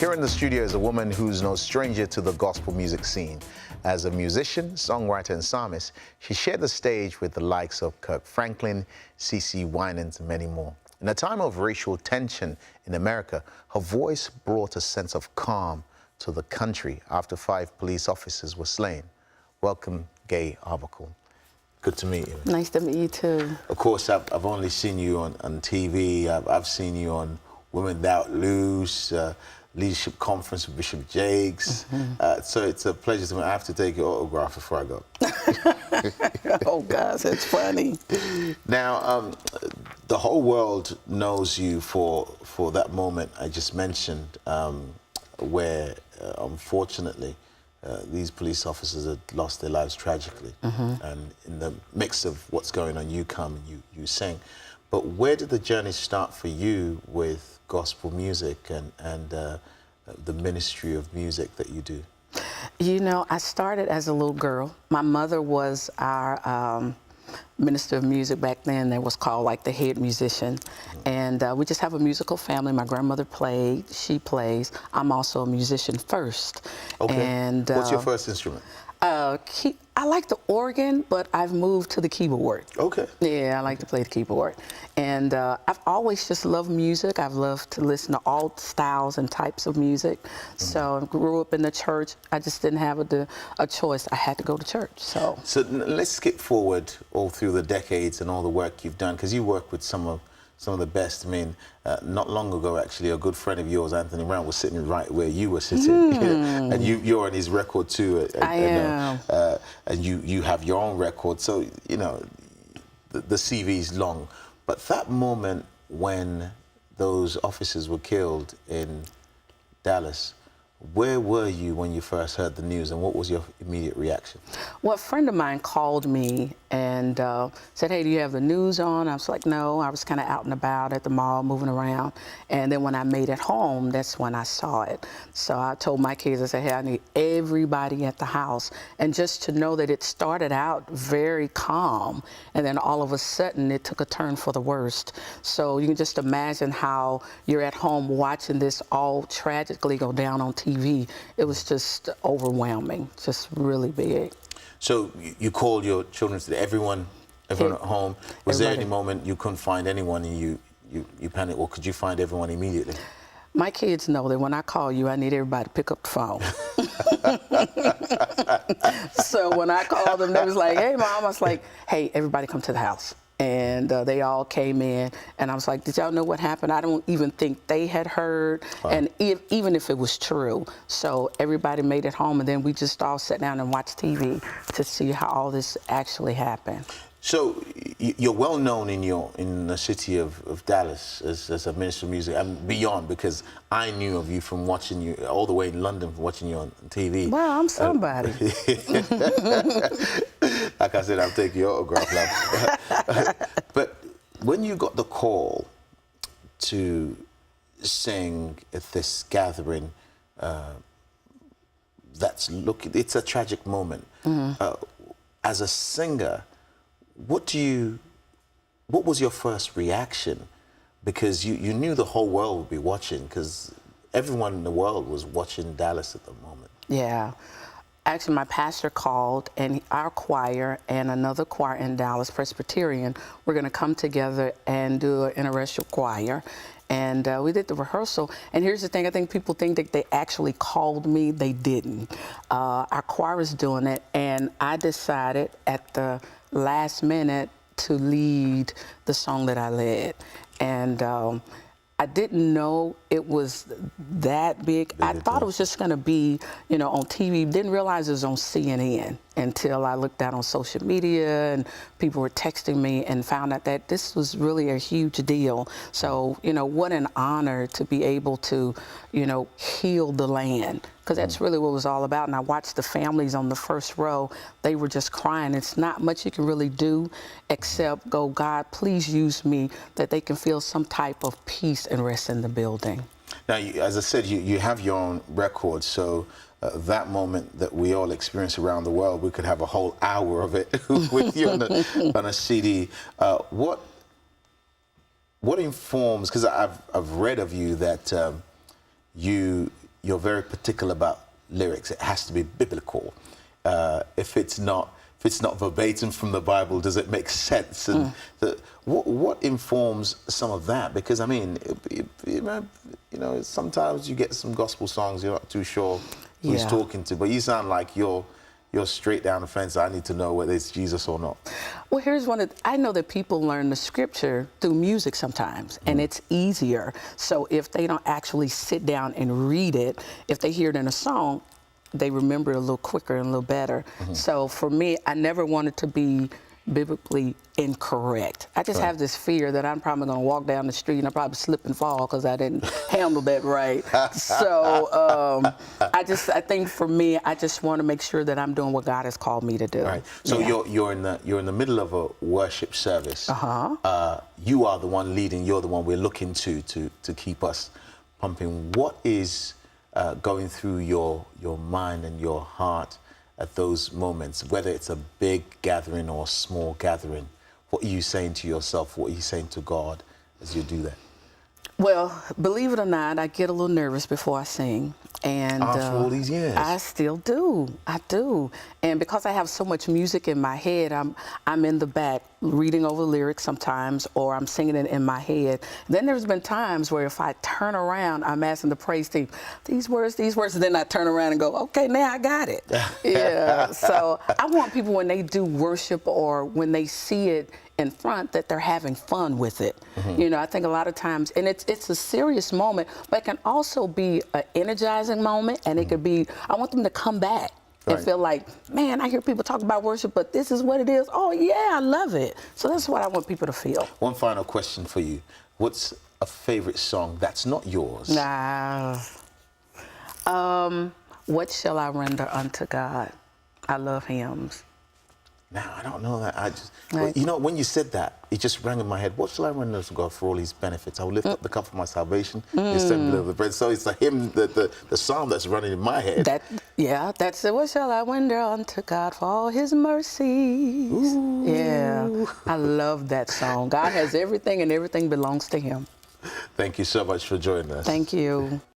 Here in the studio is a woman who's no stranger to the gospel music scene. As a musician, songwriter, and psalmist, she shared the stage with the likes of Kirk Franklin, CeCe Winans, and many more. In a time of racial tension in America, her voice brought a sense of calm to the country after 5 police officers were slain. Welcome, Gaye Arbuckle. Good to meet you. Nice to meet you too. Of course, I've only seen you on TV. I've seen you on Women Without Loose, Leadership Conference with Bishop Jakes. So it's a pleasure to me. I have to take your autograph before I go. Oh, gosh, that's funny. Now, the whole world knows you for that moment I just mentioned, where, unfortunately, these police officers had lost their lives tragically. And in the mix of what's going on, you come and you sing. But where did the journey start for you with gospel music and the ministry of music that you do? You know, I started as a little girl. My mother was our minister of music back then. That was called like the head musician. And we just have a musical family. My grandmother played, she plays. I'm also a musician first. Okay. And, what's your first instrument? I like the organ, but I've moved to the keyboard. Okay. Yeah, I like to play the keyboard. And I've always just loved music. I've loved to listen to all styles and types of music. So I grew up in the church. I just didn't have a choice. I had to go to church. So let's skip forward all through the decades and all the work you've done, because you work with some of the best. I mean, not long ago, actually, a good friend of yours, Anthony Brown, was sitting right where you were sitting. And you're on his record too. I am. And you have your own record. So, you know, the CV's long. But that moment when those officers were killed in Dallas, where were you when you first heard the news, and what was your immediate reaction? Well, a friend of mine called me and said, hey, do you have the news on? I was like, no. I was kind of out and about at the mall, moving around. And then when I made it home, that's when I saw it. So I told my kids, I said, hey, I need everybody at the house. And just to know that it started out very calm, and then all of a sudden it took a turn for the worst. So you can just imagine how you're at home watching this all tragically go down on TV. It was just overwhelming, just really big. So you called your children today, everyone at home. Was there any moment you couldn't find anyone and you panicked, or could you find everyone immediately? My kids know that when I call you, I need everybody to pick up the phone. So when I called them, they was like, hey, Mom. I was like, hey, everybody come to the house. And they all came in, and I was like, did y'all know what happened? I don't even think they had heard, and even if it was true. So everybody made it home, and then we just all sat down and watched TV to see how all this actually happened. So you're well known in the city of Dallas as a minister of music and beyond, because I knew of you from watching you all the way in London, watching you on TV. Wow, I'm somebody. Like I said, I'll take your autograph now. But when you got the call to sing at this gathering, it's a tragic moment. As a singer, what was your first reaction? Because you knew the whole world would be watching, because everyone in the world was watching Dallas at the moment. Yeah. Actually, my pastor called, and our choir and another choir in Dallas, Presbyterian, we're going to come together and do an interracial choir. And we did the rehearsal. And here's the thing, I think people think that they actually called me. They didn't. Our choir was doing it, and I decided at the last minute to lead the song that I led. And I didn't know it was that big. I thought it was just going to be, you know, on TV. Didn't realize it was on CNN until I looked out on social media and people were texting me and found out that this was really a huge deal. So, you know, what an honor to be able to, you know, heal the land, because that's really what it was all about. And I watched the families on the first row. They were just crying. It's not much you can really do except go, God, please use me, that they can feel some type of peace and rest in the building. Now, as I said, you have your own record, so that moment that we all experience around the world, we could have a whole hour of it with you on a CD. What informs, because I've read of you that you you're very particular about lyrics. It has to be biblical. If it's not verbatim from the Bible, does it make sense? And what informs some of that? Because I mean, you know, sometimes you get some gospel songs, you're not too sure who he's talking to, but you sound like you're straight down the fence. I need to know whether it's Jesus or not. Well, here's one I know that people learn the scripture through music sometimes, and it's easier. So if they don't actually sit down and read it, if they hear it in a song, they remember it a little quicker and a little better. So for me, I never wanted to be biblically incorrect. I just have this fear that I'm probably going to walk down the street and I'll probably slip and fall because I didn't handle that right. So I think for me, I just want to make sure that I'm doing what God has called me to do. Right. So you're in the middle of a worship service. You are the one leading. You're the one we're looking to keep us pumping. What is going through your mind and your heart at those moments, whether it's a big gathering or a small gathering? What are you saying to yourself? What are you saying to God as you do that? Well, believe it or not, I get a little nervous before I sing. And after all these years? I still do. I do. And because I have so much music in my head, I'm in the back reading over lyrics sometimes, or I'm singing it in my head. Then there's been times where if I turn around, I'm asking the praise team, these words, and then I turn around and go, okay, now I got it. Yeah. So I want people, when they do worship or when they see it in front, that they're having fun with it. You know, I think a lot of times, and it's a serious moment, but it can also be an energizing moment, and it could be, I want them to come back and feel like, man, I hear people talk about worship, but this is what it is. Oh yeah, I love it. So that's what I want people to feel. One final question for you. What's a favorite song that's not yours? What shall I render unto God? I love hymns. Now, I don't know that. Well, you know, when you said that, it just rang in my head. What shall I render to God for all his benefits? I will lift up the cup of my salvation, the assembly of the bread. So it's the hymn, the psalm that's running in my head. That's it. What shall I render unto God for all his mercies? Ooh. Yeah, I love that song. God has everything, and everything belongs to him. Thank you so much for joining us. Thank you.